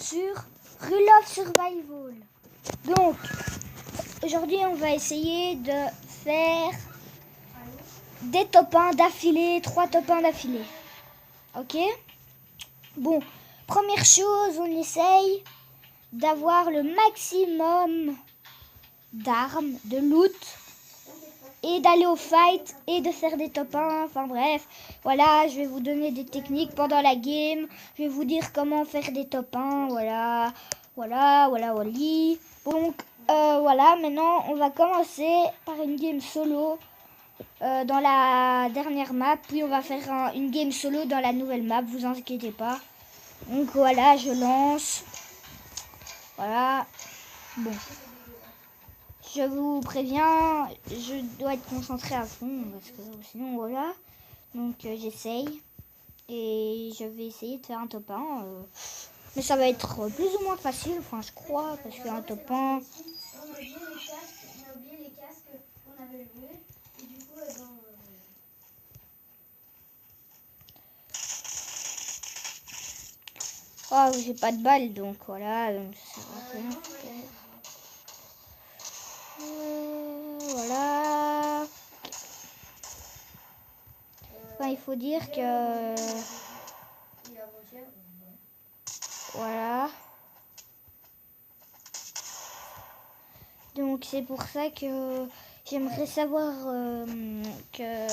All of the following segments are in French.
sur Rule of Survival. Donc, aujourd'hui, on va essayer de faire des top 1 d'affilée, 3 top 1 d'affilée. Ok? Bon, première chose, on essaye d'avoir le maximum d'armes, de loot, et d'aller au fight, et de faire des top 1, enfin bref. Voilà, je vais vous donner des techniques pendant la game, je vais vous dire comment faire des top 1, voilà. Donc, voilà, maintenant, on va commencer par une game solo dans la dernière map, puis on va faire une game solo dans la nouvelle map, vous inquiétez pas. Donc voilà, je lance. Voilà. Bon. Je vous préviens, je dois être concentré à fond, parce que sinon voilà. Donc j'essaye. Et je vais essayer de faire un top 1. Mais ça va être plus ou moins facile, enfin je crois, parce qu'un top 1... On a oublié les casques qu'on avait loués. Et du coup, Oh, j'ai pas de balle, donc voilà. Donc ça sert à rien. Voilà. Enfin, il faut dire que... Voilà. Donc c'est pour ça que j'aimerais savoir que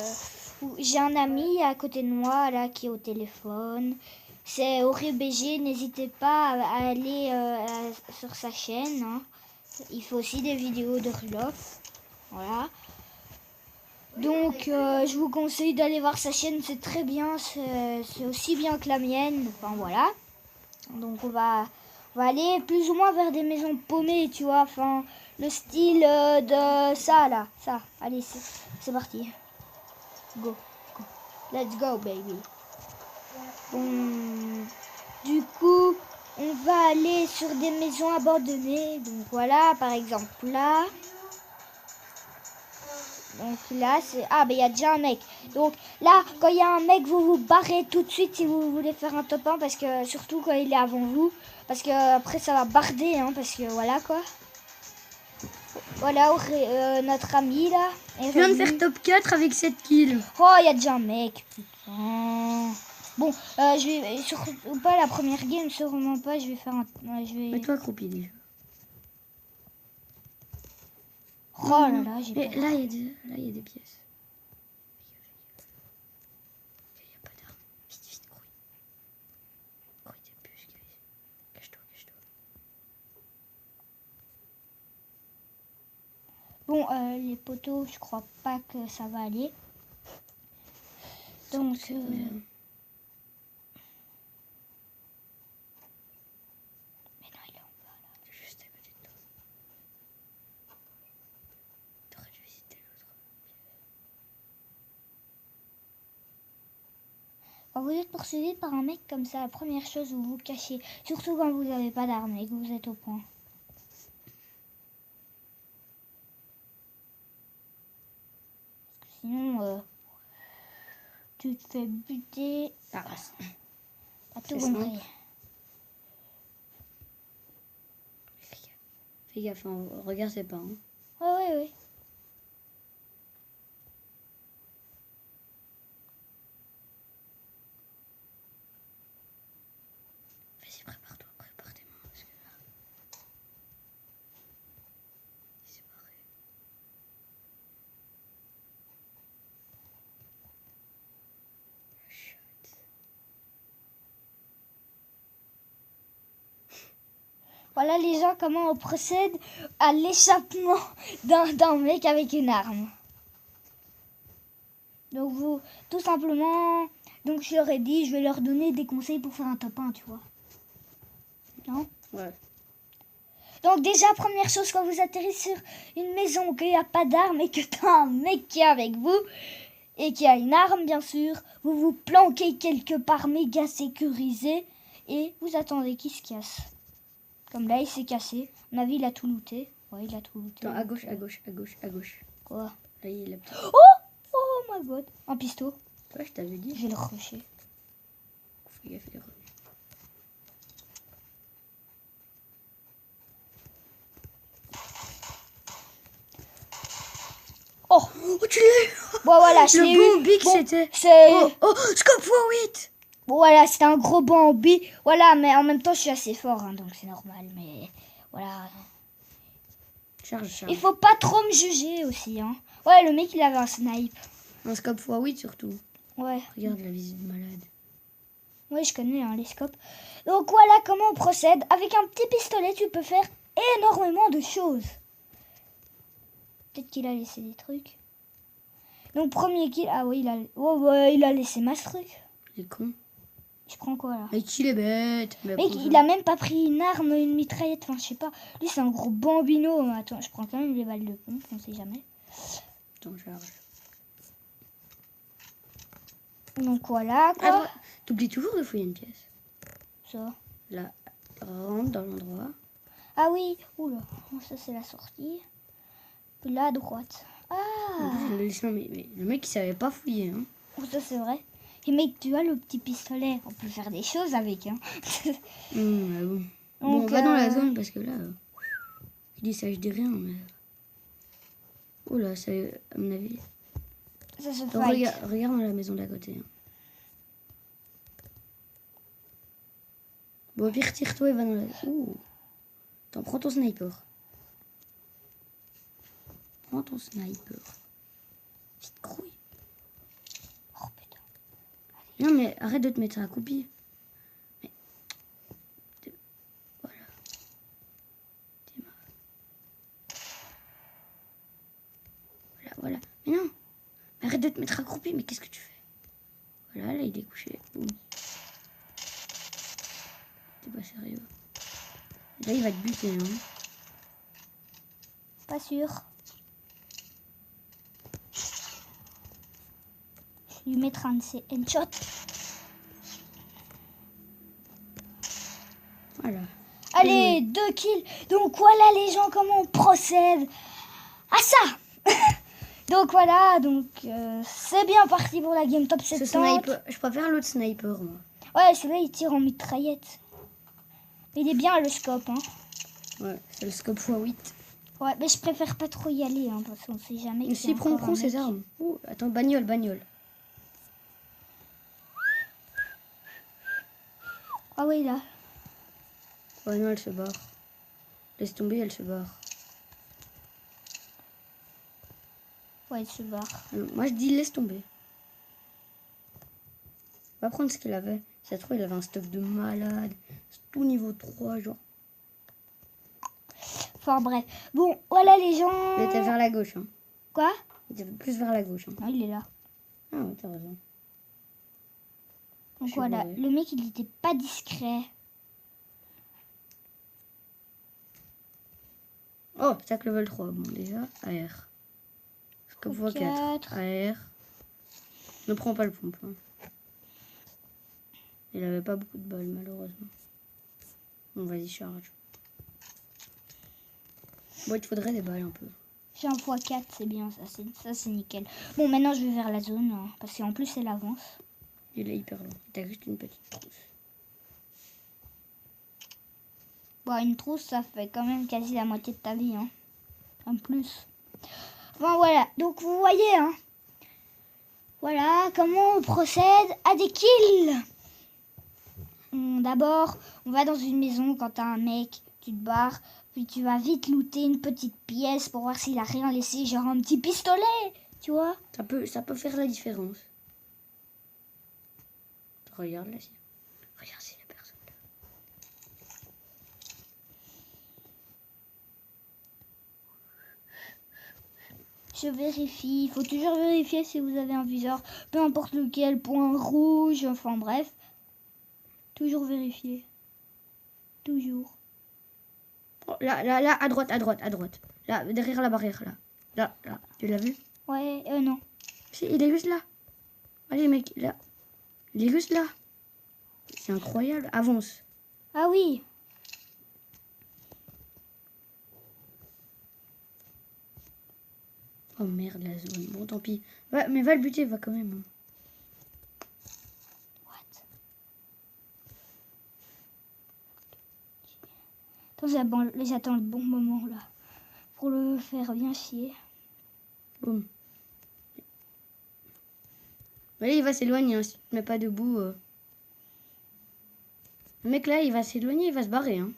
j'ai un ami à côté de moi là qui est au téléphone. C'est OrioBG, n'hésitez pas à aller sur sa chaîne. Hein. Il fait aussi des vidéos de Rulof. Voilà. Donc je vous conseille d'aller voir sa chaîne, c'est très bien, c'est aussi bien que la mienne. Enfin voilà. Donc on va aller plus ou moins vers des maisons paumées, tu vois, enfin le style de ça là, ça. Allez, c'est parti. Go, go. Let's go baby. Bon, du coup, on va aller sur des maisons abandonnées. Donc voilà, par exemple là. Donc là, c'est... Ah, ben il y a déjà un mec. Donc là, quand il y a un mec, vous vous barrez tout de suite si vous voulez faire un top 1. Parce que, surtout quand il est avant vous. Parce que après ça va barder, hein. Parce que voilà, quoi. Voilà, notre ami, là. je viens de faire top 4 avec 7 kills. Oh, il y a déjà un mec. Putain. Bon, je vais... Surtout pas la première game, sûrement pas. Je vais faire un... je vais... Mets-toi accroupi déjà. Oh là là, j'ai Mais peur. là, il y a des pièces. Il n'y a pas d'armes. Vite, vite, grouille. Grouille des puces, guys. Cache-toi, cache-toi. Bon, les poteaux, je crois pas que ça va aller. Donc... Mais non, il est en bas, là. Juste à côté de toi. T'aurais dû visiter l'autre. Quand vous êtes poursuivi par un mec comme ça, la première chose, vous vous cachez. Surtout quand vous n'avez pas d'armes et que vous êtes au point. Parce que sinon, tu te fais buter. Ah, Pas tout c'est compris. fais gaffe, hein. Regarde ses pas. Hein. Ouais. Vas-y, prépare-toi, prépare tes mains. Parce que là, il s'est barré. Chut. Voilà les gens, comment on procède à l'échappement d'un mec avec une arme. Donc vous, tout simplement, donc je leur ai dit, je vais leur donner des conseils pour faire un top 1, tu vois. Non ? Ouais. Donc déjà, première chose, quand vous atterrissez sur une maison, qu'il n'y a pas d'arme et que tu as un mec qui est avec vous, et qui a une arme bien sûr, vous vous planquez quelque part méga sécurisé, et vous attendez qu'il se casse. Comme là, il s'est cassé. À mon avis, il a tout looté. Ouais, il a tout looté. Attends, à gauche, à gauche, à gauche, à gauche. Quoi ? Là, il est là. Oh my god. Un pisto. Ouais, je t'avais dit. Je vais le rusher. Fais gaffe, il est revenu. Oh, tu l'as eu. Bon, voilà, je l'ai Le eu. Bambi que Bon, c'était. c'est... Oh, Scope x8. Bon, voilà, c'était un gros Bambi. Voilà, mais en même temps, je suis assez fort, hein, donc c'est normal. Mais voilà. Charge. Il faut pas trop me juger aussi, hein. Ouais, le mec, il avait un snipe. Un Scope x8 surtout. Ouais. Regarde la visite de malade. Oui, je connais hein, les scopes. Donc voilà comment on procède. Avec un petit pistolet, tu peux faire énormément de choses. Peut-être qu'il a laissé des trucs. Donc premier kill. Ah oui, il a laissé ma truc. Il est con. Je prends quoi là? Mais qu'il est bête. Mais Mec, prends il ça. a même pas pris une arme, une mitraillette. Enfin, je sais pas. Lui, c'est un gros bambino. Attends, je prends quand même les balles de pompe. On sait jamais. Attends, charge. Donc voilà quoi. T'oublies toujours de fouiller une pièce. Ça. Là, rentre dans l'endroit. Ah oui. Oula. Ça, c'est la sortie. Puis là, à droite. En Ah. plus, mais le mec, il savait pas fouiller. Hein. Oh, ça c'est vrai. Et mec, tu vois le petit pistolet, on peut faire des choses avec. Hein. Mais bon. Bon, Donc, on va dans la zone parce que là, il dit ça, je dis rien. Mais... Oh là, ça, à mon avis. Ça se Donc, fight. regarde dans la maison d'à côté. Hein. Bon, au pire, tire-toi et va dans la. Ouh. Attends, prends ton sniper. Prends ton sniper. Petite crouille. Oh putain. Non, mais arrête de te mettre à accroupi. Mais. Voilà. Voilà. Mais non. Mais arrête de te mettre accroupi. Mais qu'est-ce que tu fais? Voilà, là, il est couché. Boum. T'es pas sérieux. Là, il va te buter. Hein. Pas sûr. Je vais lui mettre un de ses headshots. Voilà. Allez, 2 kills. Donc voilà les gens, comment on procède à ça. Donc voilà, donc c'est bien parti pour la game top Ce 70. sniper, je préfère l'autre sniper, moi. Ouais, celui-là il tire en mitraillette. Il est bien le scope, hein. Ouais, c'est le scope x8. Ouais, mais je préfère pas trop y aller, hein, parce qu'on sait jamais. Mais si, prends ses armes. Ouh, attends, bagnole. Ah oui, là. Ouais, non, elle se barre. Laisse tomber, elle se barre. Ouais, il se barre. Moi, je dis laisse tomber. Va prendre ce qu'il avait. Ça se trouve, il avait un stuff de malade. C'est tout niveau 3, genre. Enfin bref. Bon, voilà les gens. Il était vers la gauche, hein. Quoi? Il était plus vers la gauche, hein. Non, il est là. Ah ouais, t'as raison. Donc Je suis voilà, bourré. le mec il était pas discret. Oh, sac level 3. Bon, déjà, AR. Scope x4. AR. Ne prends pas le pompe. Hein. Il avait pas beaucoup de balles, malheureusement. Bon, vas-y, charge. Bon, il te faudrait des balles un peu. J'ai un x4, c'est bien, ça c'est nickel. Bon, maintenant je vais vers la zone, hein, parce qu'en plus elle avance. Il est hyper long. T'as juste une petite trousse. Bon, une trousse, ça fait quand même quasi la moitié de ta vie, hein. En plus. Bon, voilà. Donc, vous voyez, hein. Voilà comment on procède à des kills. D'abord, on va dans une maison quand t'as un mec, tu te barres, puis tu vas vite looter une petite pièce pour voir s'il a rien laissé, genre un petit pistolet, tu vois. Ça peut faire la différence. Regarde là. Regarde s'il y a personne là. Je vérifie. Il faut toujours vérifier si vous avez un viseur, peu importe lequel, point rouge, enfin bref. Toujours vérifier. Toujours. Oh, là, à droite. Là, derrière la barrière, là. Là, tu l'as vu? Ouais, non. Si, il est juste là. Allez, mec, là. Il est juste là. C'est incroyable. Avance. Ah oui. Oh merde, la zone. Bon, tant pis. Mais va le buter, va quand même. What? Attends, j'attends le bon moment là. Pour le faire bien chier. Boum. Voilà, il va s'éloigner, hein, si tu te mets pas debout. Le mec là, il va s'éloigner, il va se barrer. Hein.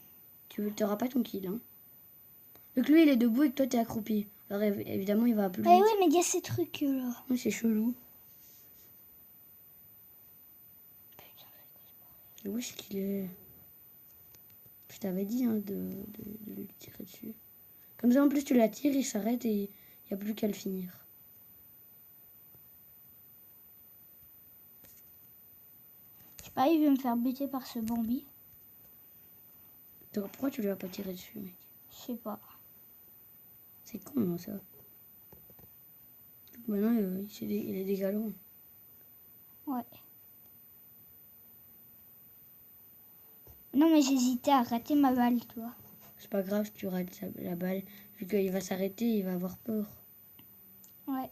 Tu n'auras pas ton kill. Hein. Donc lui, il est debout et que toi, t'es accroupi. Alors évidemment, il va plus Eh vite. oui, mais il y a ces trucs là. Oui, c'est chelou. Où est-ce qu'il est? Je t'avais dit hein, de lui tirer dessus. Comme ça, en plus, tu l'attires, il s'arrête et il n'y a plus qu'à le finir. Je sais pas, il veut me faire buter par ce Bambi. Pourquoi tu lui as pas tiré dessus, mec? Je sais pas. C'est con, non, ça. Maintenant, il est des galons. Ouais. Non, mais j'hésitais à rater ma balle, toi. C'est pas grave si tu rates la balle. Vu qu'il va s'arrêter, il va avoir peur. Ouais.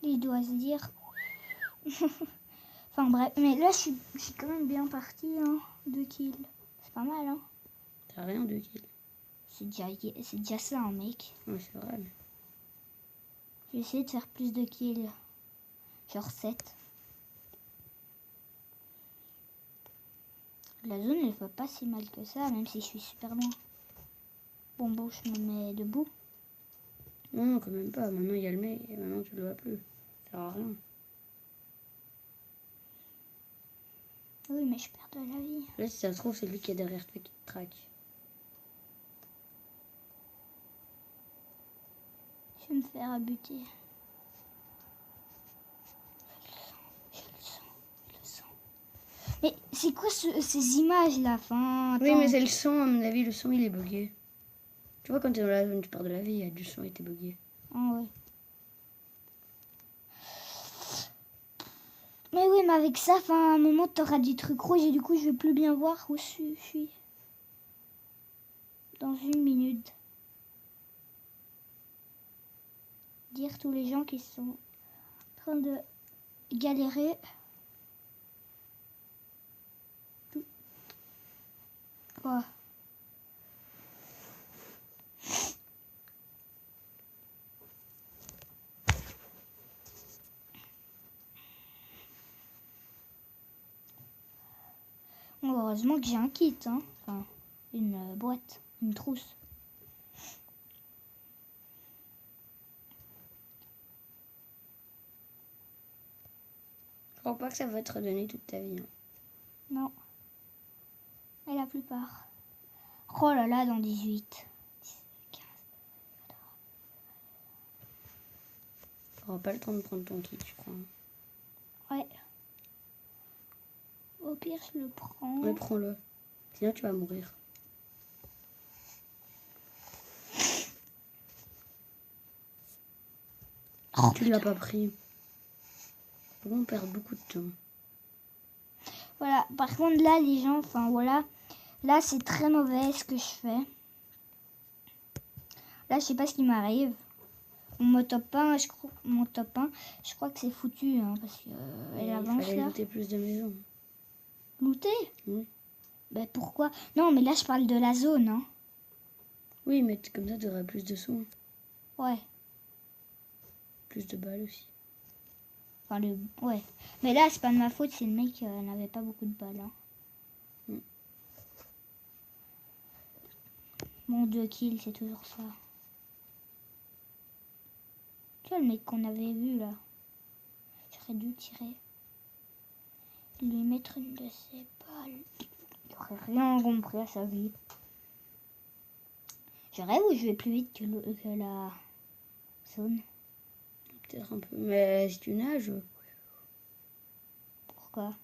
Il doit se dire... Enfin bref, mais là, je suis quand même bien partie, hein. 2 kills. C'est pas mal, hein. T'as rien de kill. C'est déjà ça, hein, mec. Ouais, c'est vrai. Mais... Je vais essayer de faire plus de kills. Genre 7. La zone, elle va pas si mal que ça, même si je suis super loin. Bon, je me mets debout. Non, quand même pas. Maintenant, il y a le mec et maintenant, tu le vois plus. Ça sert à rien. Oui, mais je perds de la vie. Là, si ça se trouve, c'est lui qui est derrière toi qui te traque. Je vais me faire buter. Je le sens. Mais c'est quoi ces images-là? Enfin, Oui, attends. mais c'est le son, à mon avis. Le son, il est bugué. Tu vois, quand t'es dans la zone, tu perds de la vie, il y a du son, il était bugué. Ah ouais. Mais oui, mais avec ça, à un moment, t'auras des trucs rouges et du coup, je vais plus bien voir où je suis. Dans 1 minute. Dire tous les gens qui sont en train de galérer. Quoi? Bon, heureusement que j'ai un kit, hein. Enfin, une boîte, une trousse. Je crois pas que ça va te redonner toute ta vie. Hein. Non. Et la plupart. Oh là là, dans 18. 15. T'auras pas le temps de prendre ton kit, je crois. Ouais. Au pire, je le prends. Ouais, prends-le. Sinon, tu vas mourir. Oh, tu l'as pas pris. On perd beaucoup de temps. Voilà. Par contre, là, les gens, voilà. Là, c'est très mauvais ce que je fais. Là, je sais pas ce qui m'arrive. Mon top 1, je crois que c'est foutu, hein, parce que elle avance Il fallait là. looter plus de maisons. Looter? Oui. Ben pourquoi? Non, mais là, je parle de la zone, hein. Oui, mais comme ça, tu auras plus de sons. Ouais. Plus de balles aussi. Ouais. Mais là, c'est pas de ma faute si le mec n'avait pas beaucoup de balles. Hein. Mon 2 kills, c'est toujours ça. Tu vois le mec qu'on avait vu là? J'aurais dû tirer. Lui mettre une de ses balles. Il aurait rien compris à sa vie. Je rêve ou je vais plus vite que la zone? Peut-être un peu. Mais si tu nages... Pourquoi?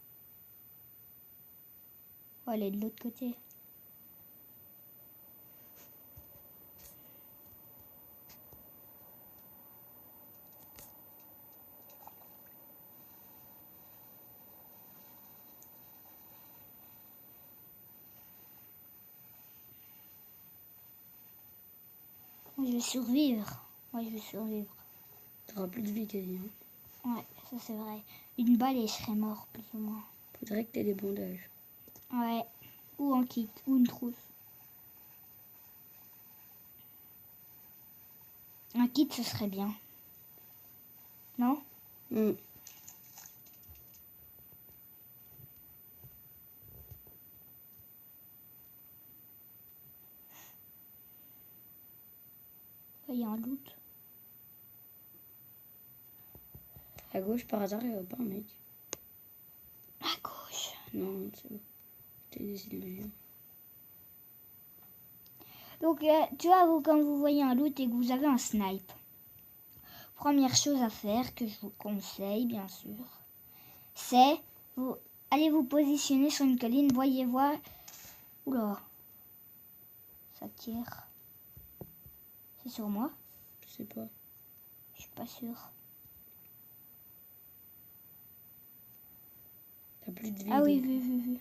Oh, elle est de l'autre côté. Je vais survivre. Ouais, je vais survivre. T'auras plus de vie quasi. Hein. Ouais, ça c'est vrai. Une balle et je serais mort, plus ou moins. Faudrait que t'aies des bandages. Ouais. Ou un kit, ou une trousse. Un kit, ce serait bien. Non? Hmm. Il y a un loot. À gauche, par hasard, il n'y a pas un mec. À gauche. Non, c'est bon. C'était des illusions. Donc, tu vois, quand vous voyez un loot et que vous avez un snipe, première chose à faire, que je vous conseille, bien sûr, c'est vous allez vous positionner sur une colline, voyez voir. Oula, ça tire. C'est sur moi? Je sais pas. Je suis pas sûre. T'as plus de vie. Ah oui, donc. vu.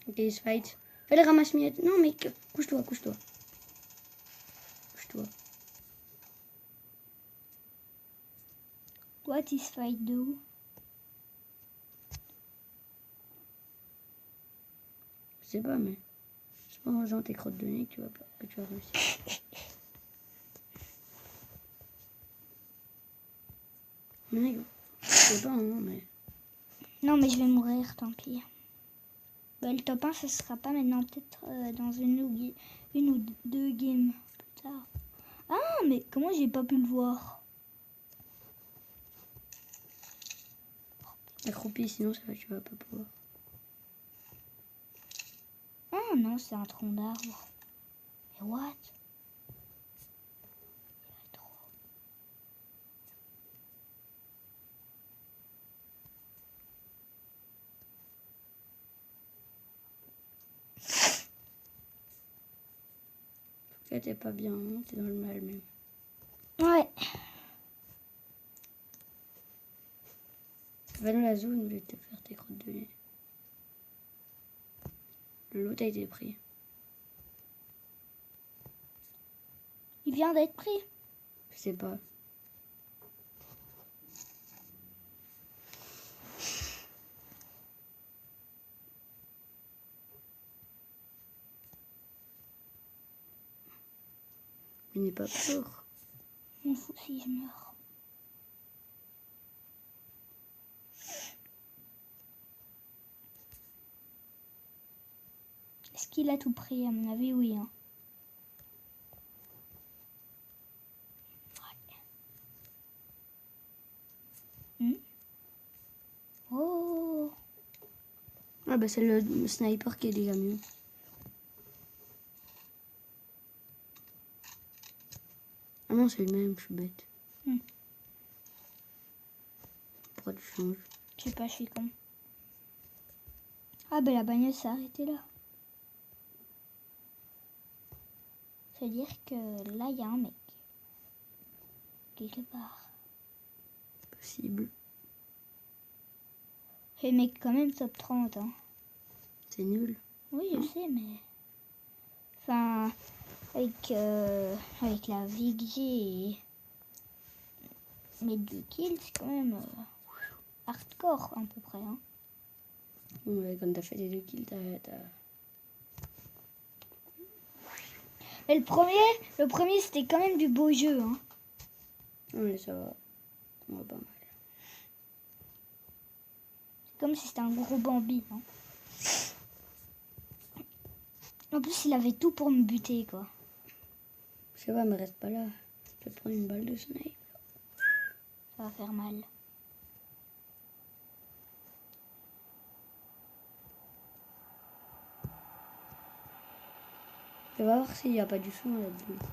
Ok, il se fight. Fais les ramasse-miettes. Non, mec, couche-toi. Couche-toi. What is fight de où? Je sais pas, mais c'est pas en faisant tes crottes de nez que tu vas réussir. Mec, je sais pas, hein, mais... Non, mais je vais mourir, tant pis. Bah, le top 1, ce sera pas maintenant, peut-être dans une ou deux games plus tard. Ah, mais comment j'ai pas pu le voir? Accroupi, sinon tu vas pas pouvoir. Ah non, c'est un tronc d'arbre. Mais what? Là, t'es pas bien, hein, t'es dans le mal même. Ouais. Va dans la zone où je vais te faire tes crottes de nez. Le lot a été pris. Il vient d'être pris. Je sais pas. Il n'est pas fort. Je m'en fous si je meurs. Est-ce qu'il a tout pris? À mon avis, oui. Hein. Ouais. Oh. Ah bah c'est le sniper qui est déjà mieux. Ah non, c'est le même, je suis bête. Pourquoi tu changes? Je sais pas, je suis con. Ah ben la bagnole s'est arrêtée là. Ça veut dire que là, il y a un mec. Quelque part. Possible. Et mec, quand même top 30. Hein. C'est nul. Oui, je sais, mais... Enfin, avec la vie que j'ai et mes 2 kills, c'est quand même hardcore à peu près. Hein. Ouais, quand t'as fait les 2 kills, t'as... Mais le premier c'était quand même du beau jeu. Hein. Ouais, ça va. On va pas mal. C'est comme si c'était un gros Bambi. Hein. En plus, il avait tout pour me buter, quoi. Je sais pas, mais reste pas là. Je vais te prendre une balle de snipe. Ça va faire mal. Je vais voir s'il n'y a pas du son là-dedans.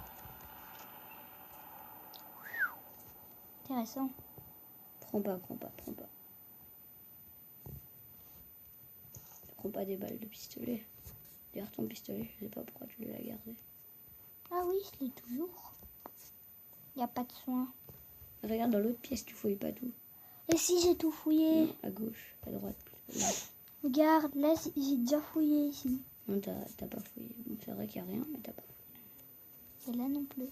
Intéressant. Prends pas. Je prends pas des balles de pistolet. D'ailleurs, ton pistolet, je sais pas pourquoi tu l'as gardé. Ah oui, je l'ai toujours. Il n'y a pas de soin. Regarde dans l'autre pièce, tu fouilles pas tout. Et si j'ai tout fouillé? Non, à gauche, à droite. Là. Regarde, là j'ai déjà fouillé ici. Non, t'as pas fouillé. Bon, c'est vrai qu'il n'y a rien, mais t'as pas fouillé. Et là non plus.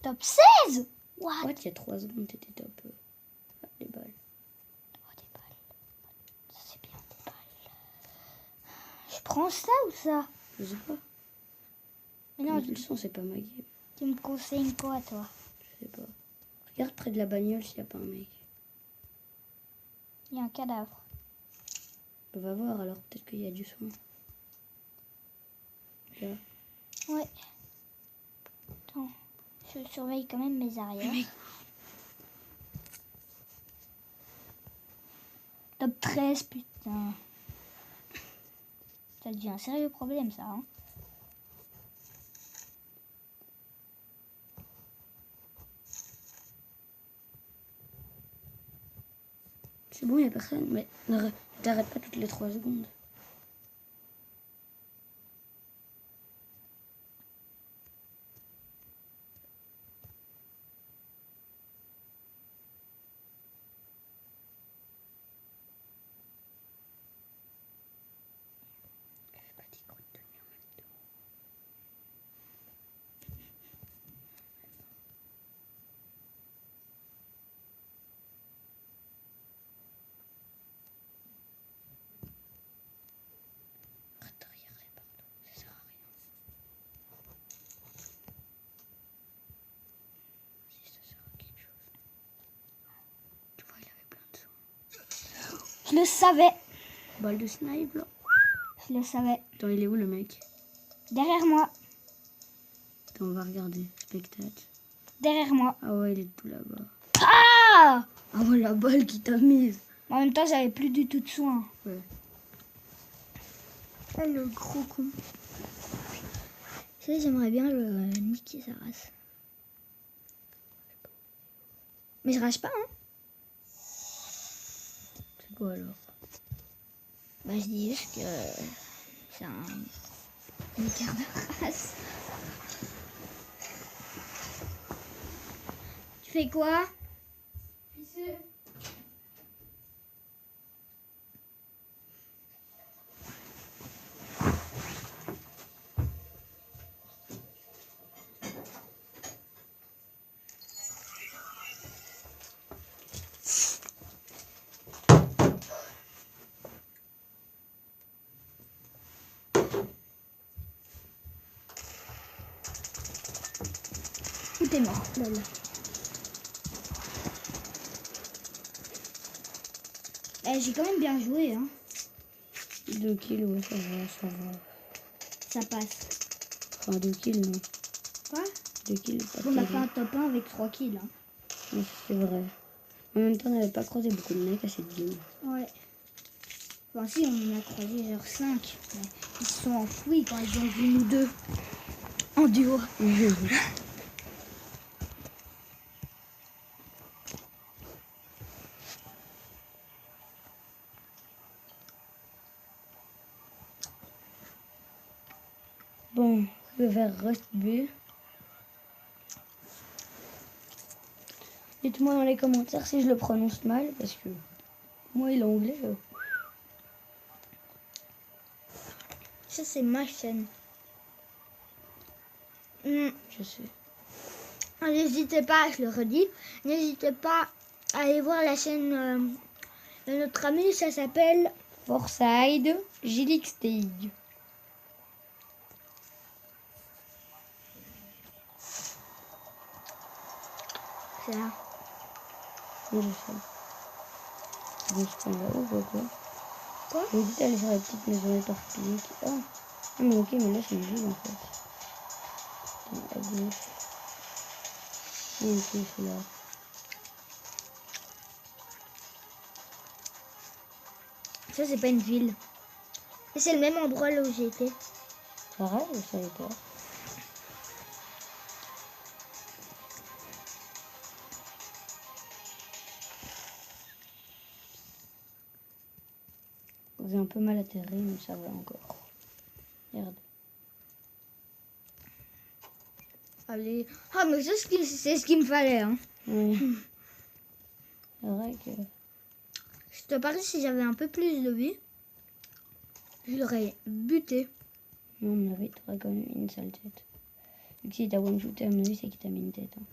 Top 16? What? Ouais, il y a 3 secondes, t'étais top. Les balles. Oh, des balles. Ça c'est bien, des balles. Je prends ça ou ça? Je sais pas. Mais non, Le son, c'est pas ma game. tu me conseilles quoi, toi? Je sais pas. Regarde près de la bagnole s'il n'y a pas un mec. Il y a un cadavre. On va voir alors, peut-être qu'il y a du son. Là. Ouais. Attends, je surveille quand même mes arrières. Top 13, putain. Ça devient un sérieux problème, ça. Hein. C'est bon, il n'y a personne. Mais t'arrêtes pas toutes les 3 secondes. Je le savais. Balle de snipe là. Je le savais. Attends, il est où le mec? Derrière moi. Attends, on va regarder. Spectacle. Derrière moi. Ah ouais, il est tout là-bas. Ah! Ah ouais, la balle qui t'a mise. En même temps, j'avais plus du tout de soin. Ouais. Ah, le gros con. Tu sais, j'aimerais bien le niquer sa race. Mais je rage pas, hein. C'est quoi alors? Bah, je dis juste que c'est un niqueur de race. Tu fais quoi? Ou t'es mort, lol. Eh, j'ai quand même bien joué, hein. 2 kills, ouais, ça va, ça va. Ça passe. Enfin, 2 kills, non. Quoi? 2 kills, pas On a fait terrible. un top 1 avec 3 kills. Hein. Mais c'est vrai. En même temps, on n'avait pas croisé beaucoup de mecs à cette game. Ouais. Enfin, si, on en a croisé genre 5. Mais ils se sont enfouis quand ils ont vu nous deux. En duo. Bon, je vais vers Rust B. Dites-moi dans les commentaires si je le prononce mal, parce que moi et l'anglais... Ça, c'est ma chaîne. Je sais. N'hésitez pas, je le redis, n'hésitez pas à aller voir la chaîne de notre ami, ça s'appelle Forside Gilixtig. c'est là. Oui, je sais. Je sais qu'on va où, quoi. Quoi? Je dis d'aller sur la petite maison éparpillée. Ah, mais ok, mais là c'est une ville en fait. Attends, à gauche. Ah, ok, c'est là. Ça, c'est pas une ville. Et c'est le même endroit là où j'ai été. Pareil, je savais pas. J'ai un peu mal atterri, mais ça va encore. Merde. Allez. Ah, mais c'est ce qu'il me fallait. Hein. Oui. C'est vrai que... Je te parie, si j'avais un peu plus de vie, je l'aurais buté. Non, on avait t'aurais quand même une sale tête. Vu que si t'as one-shooté, à mon avis, c'est qu'il t'a mis une tête. Hein.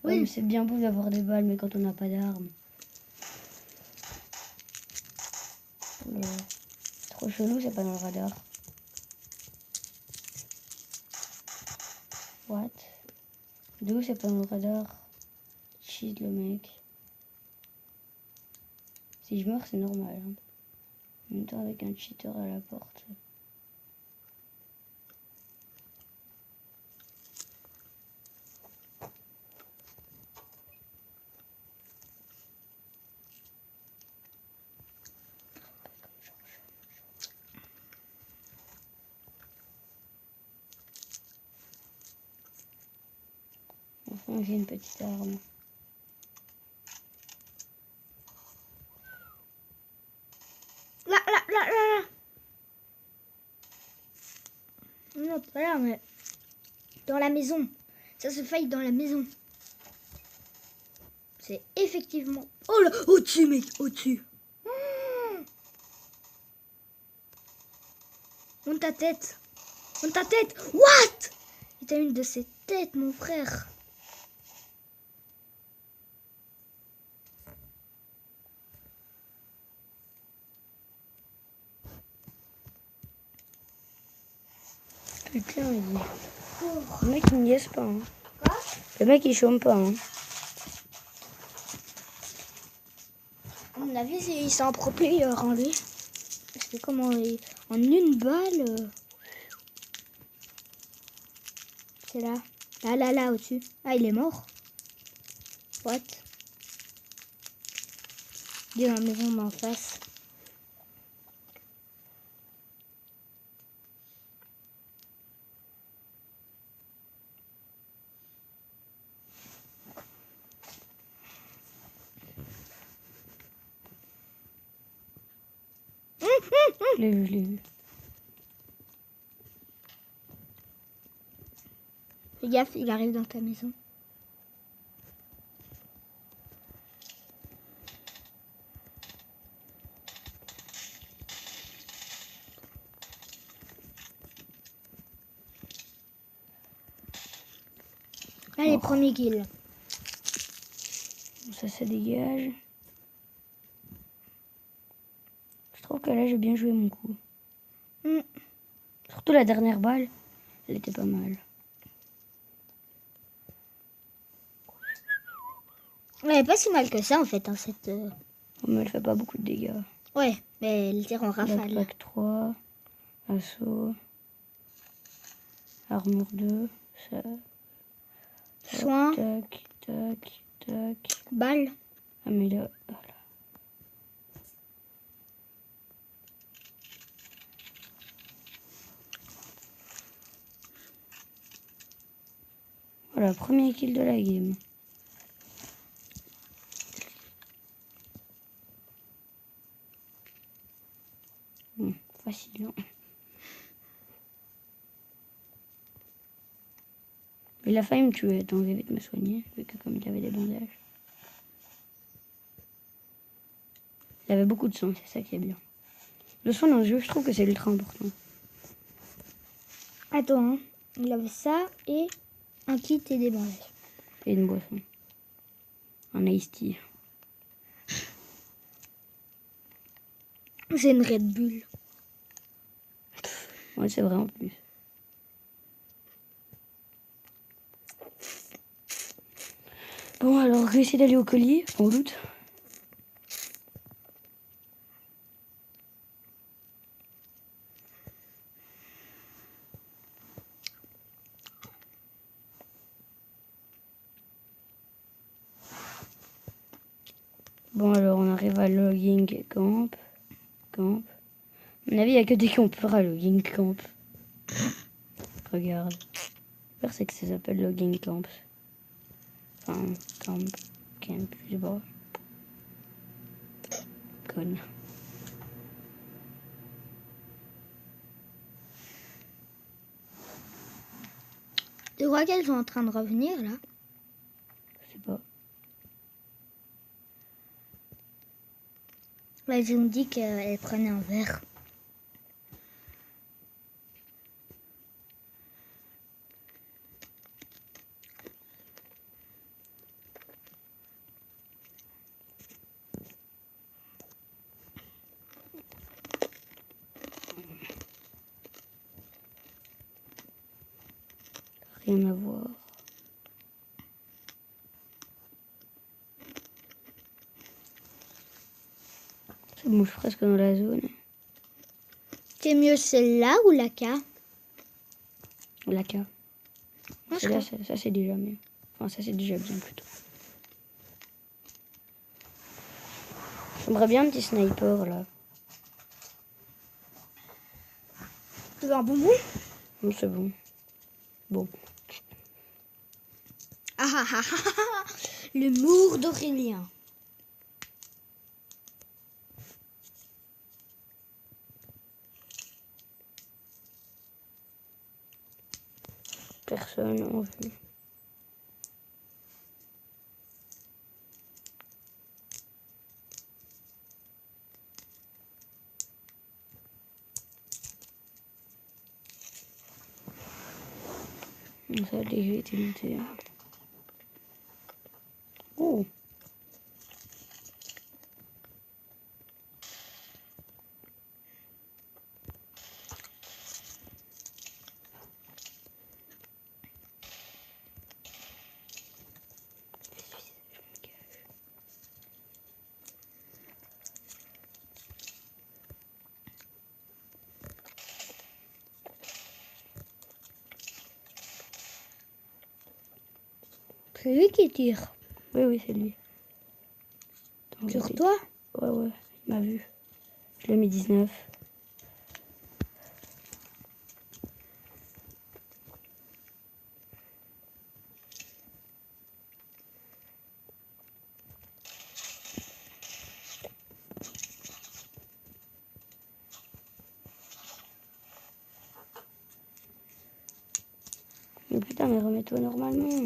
Oui. Ouais, mais c'est bien beau d'avoir des balles, mais quand on n'a pas d'armes. Trop chelou, c'est pas dans le radar. What? D'où c'est pas dans le radar? Cheat le mec. Si je meurs, c'est normal. Hein. En même temps, avec un cheater à la porte. Enfin, j'ai une petite arme. Là, là, là, là, là. Non, pas là, mais dans la maison. Ça se faille dans la maison. C'est effectivement... Oh là, au-dessus, mec, au-dessus. Monte ta tête. Monte ta tête. What? Et t'as une de ces têtes, mon frère. Putain, il dit. Le mec, il niaise pas. Hein. Quoi? Le mec, il chôme pas. Hein. À mon avis, il s'est un pro player en lui. Parce que comment il... En une balle... C'est là. Là, là, là, au-dessus. Ah, il est mort. What? Il est dans la maison d'en face. Je l'ai vu, je l'ai vu. Fais gaffe, il arrive dans ta maison. Allez, Oh. premier kill. Ça dégage. Je trouve que là, j'ai bien joué mon coup. Surtout la dernière balle, elle était pas mal. Ouais, pas si mal que ça en fait, hein, cette... Mais elle fait pas beaucoup de dégâts. Ouais, mais elle tire en rafale. Backpack 3, assaut, armure 2, ça. Soin, Tac, tac, tac. balle. Ah mais là, voilà. Voilà, premier kill de la game. Bon, facile. Hein. Il a failli me tuer. Attends, je vais vite me soigner, vu que comme il avait des bandages. Il avait beaucoup de sang, c'est ça qui est bien. Le sang dans le jeu, je trouve que c'est ultra important. Attends, hein. Il avait ça et un kit et des bandages. Et une boisson. Un iced tea. C'est une Red Bull. Ouais, c'est vrai en plus. Bon, alors, je vais essayer d'aller au collier, en doute. Bon, alors, on arrive à logging camp. Camp. À mon avis, il n'y a que des campeurs à logging camp. Regarde. J'espère c'est que ça s'appelle logging camp. Enfin, camp. Camp, je sais pas. Conne. Tu crois qu'elles sont en train de revenir là? Je sais pas. Bah, ils ont dit qu'elles prenaient un verre. Rien à voir. C'est bon, je suis presque dans la zone. C'est mieux celle-là ou la K? La K. Moi, je Là, crois. ça c'est déjà mieux. Enfin, ça c'est déjà bien plutôt. J'aimerais bien un petit sniper là. Tu veux un bonbon? Non, c'est bon. Bon. Ah ah ah ah ah. L'humour d'Aurélien. Personne en vue. Ça a déjà été noté. Oh. C'est lui qui tire. Oui, oui, c'est lui. Attends, Sur oui. toi? Ouais, ouais, il m'a vu. Je l'ai mis 19. Mais putain, mais remets-toi normalement.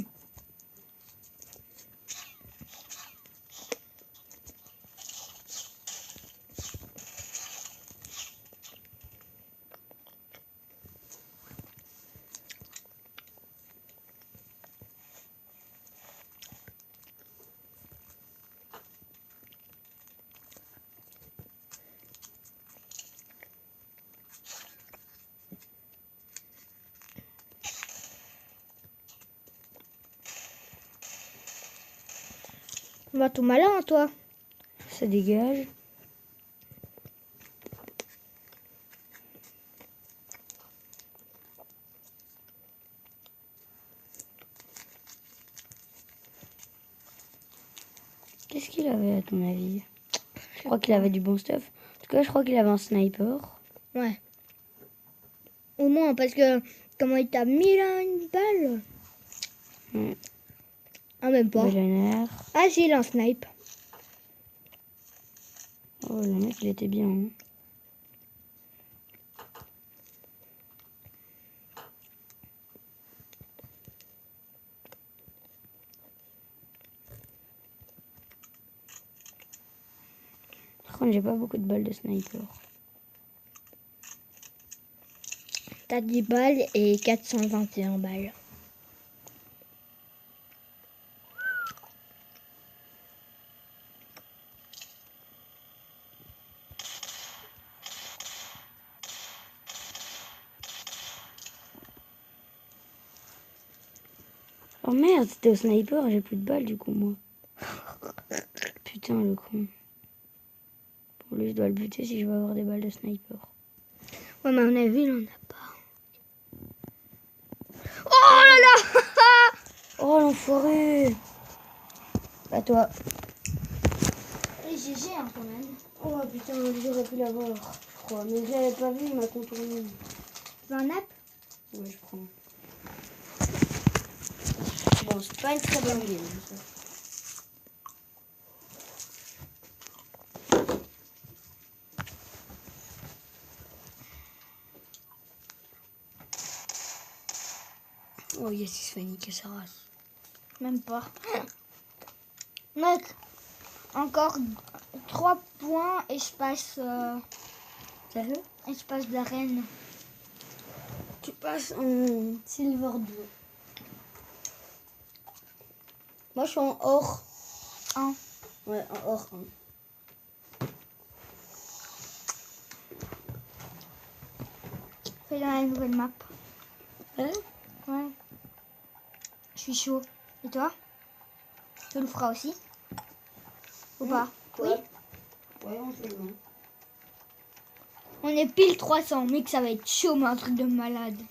On va tout malin, toi. Ça dégage. Qu'est-ce qu'il avait à ton avis? Je crois qu'il avait du bon stuff. En tout cas, je crois qu'il avait un sniper. Ouais. Au moins, parce que comment il t'a mis là une balle? Hmm. Ah, même pas. Belenaire. Ah, si, il a un snipe. Oh, le mec, il était bien. Hein. Par contre, j'ai pas beaucoup de balles de sniper. T'as 10 balles et 421 balles. Oh merde, c'était au sniper, j'ai plus de balles du coup, moi. Putain, le con. Pour lui, je dois le buter si je veux avoir des balles de sniper. Ouais, mais à mon avis, il en a pas. Oh là là! Oh, l'enfoiré! À toi. Et GG, hein, quand même. Oh putain, j'aurais pu l'avoir, je crois. Mais je l'avais pas vu, il m'a contourné. Tu veux un app? Ouais, je prends. Bon, c'est pas une très bonne game, ça. Oh yes, il se fait niquer sa race. Même pas. Mec, encore 3 points et je passe, Sérieux? d'arène. Tu passes en silver 2. Moi, je suis en or. 1. Ouais, en or 1. Fais dans la nouvelle map. Ouais? Ouais. Je suis chaud. Et toi? Tu le feras aussi? Ou Oui. pas? Oui. Ouais, on fait le même. On est pile 300, mec, ça va être chaud, mais un truc de malade.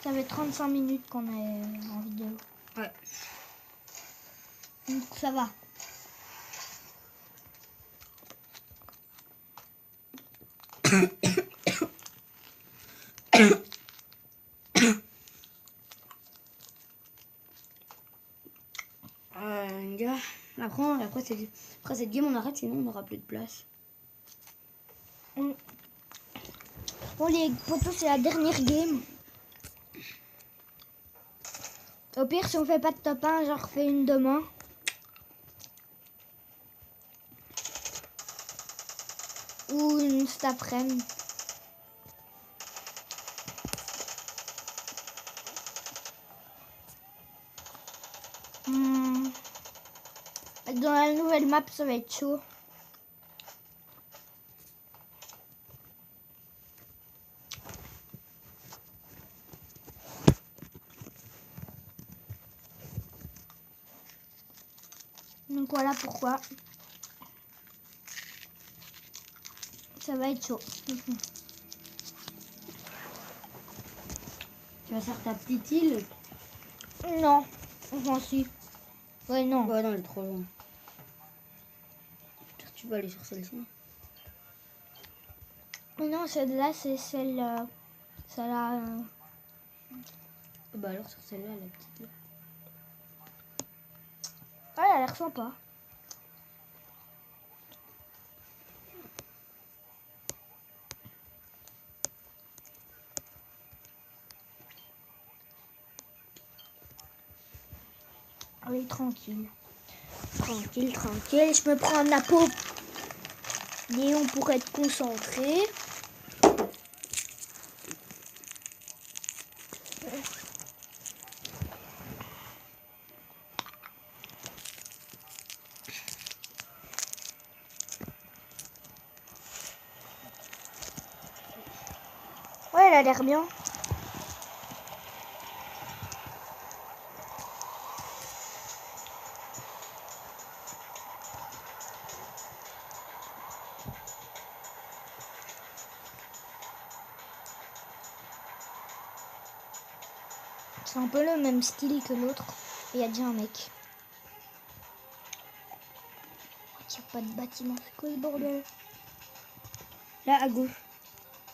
Ça fait 35 minutes qu'on est en vidéo. Ouais. Donc ça va. Gars, après cette game, on arrête, sinon on n'aura plus de place. Bon les potos, c'est la dernière game. Au pire, si on fait pas de top 1, j'en refais une demain. Ou une cet après-midi. Dans la nouvelle map, ça va être chaud. Donc voilà pourquoi. Ça va être chaud. Tu vas faire ta petite île? Non, j'en suis. Ouais, non. Ouais, non, elle est trop loin. Tu vas aller sur celle-ci. Non, celle-là, c'est celle... celle-là... Bah alors sur celle-là, la petite là. Ouais, elle a l'air sympa. Oui, tranquille. Tranquille, tranquille. Je me prends la peau. Léon pour être concentré. Ouais, elle a l'air bien. C'est un peu le même style que l'autre. Et il y a déjà un mec. Il n'y a pas de bâtiment. C'est quoi ce bordel? Là, à gauche.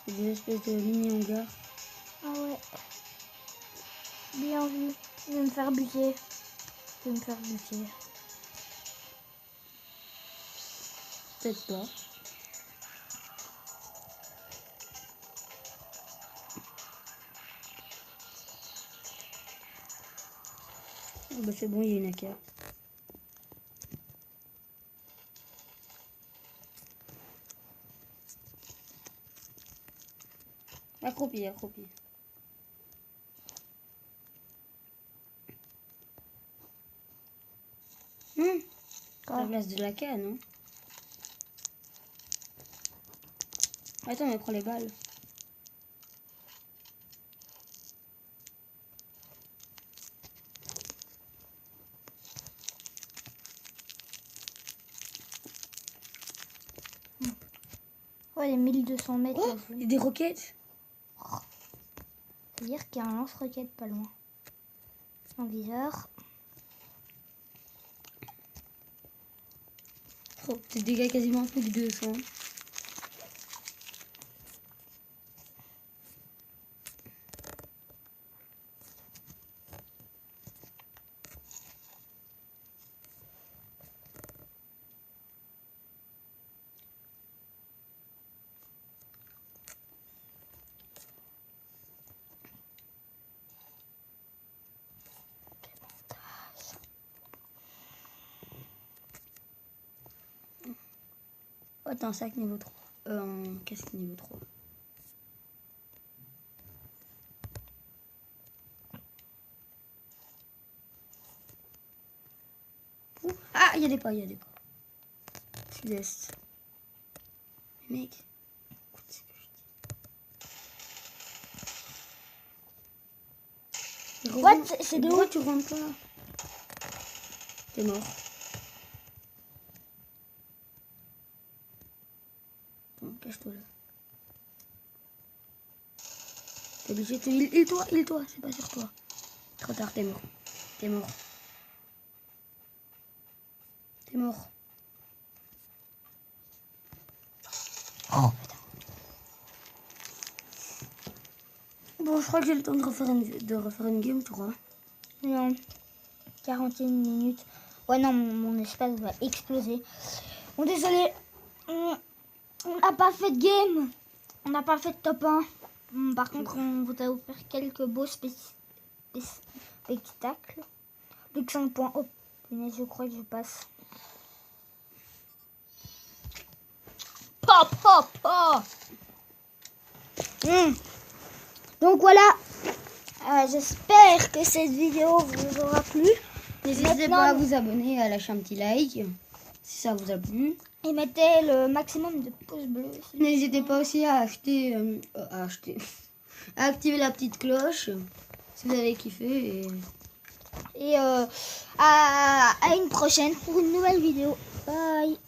C'est des espèces de mini-hangars. Ah ouais. Bien vu. Je vais me faire buter. Je vais me faire buter. Peut-être pas. Oh, bah c'est bon, il y a une AK. Accroupi, accroupi. Quoi? La place de la canne, non? Attends, mais prends les balles. Ouais, les 1200 mètres. Oh, là, il y a des roquettes. C'est-à-dire qu'il y a un lance-roquette pas loin. Un viseur. Oh, tes dégâts quasiment plus que 200. Oh, t'as un sac niveau 3. Un casque niveau 3. il y a des pas, il y a des pas. Sud-est. Mec. Écoute ce que je dis. What? C'est de Pourquoi où? tu rentres pas? T'es mort. Bon, cache-toi là. T'es obligé de te heal-toi, c'est pas sur toi. Trop tard, t'es mort. T'es mort. T'es mort. Oh putain. Bon, je crois que j'ai le temps de refaire une game, tu crois? Non. 41 minutes. Ouais, non, mon espace va exploser. Bon, désolé. On n'a pas fait de game. On n'a pas fait de top 1. Par contre, on vous a offert quelques beaux spectacles. Plus que 5 points. Oh, punaise, je crois que je passe. Pop, pop, pop. Donc voilà. J'espère que cette vidéo vous aura plu. N'hésitez pas à vous abonner, à lâcher un petit like si ça vous a plu. Et mettez le maximum de pouces bleus. N'hésitez pas aussi à à activer la petite cloche si vous avez kiffé. Et à une prochaine pour une nouvelle vidéo. Bye.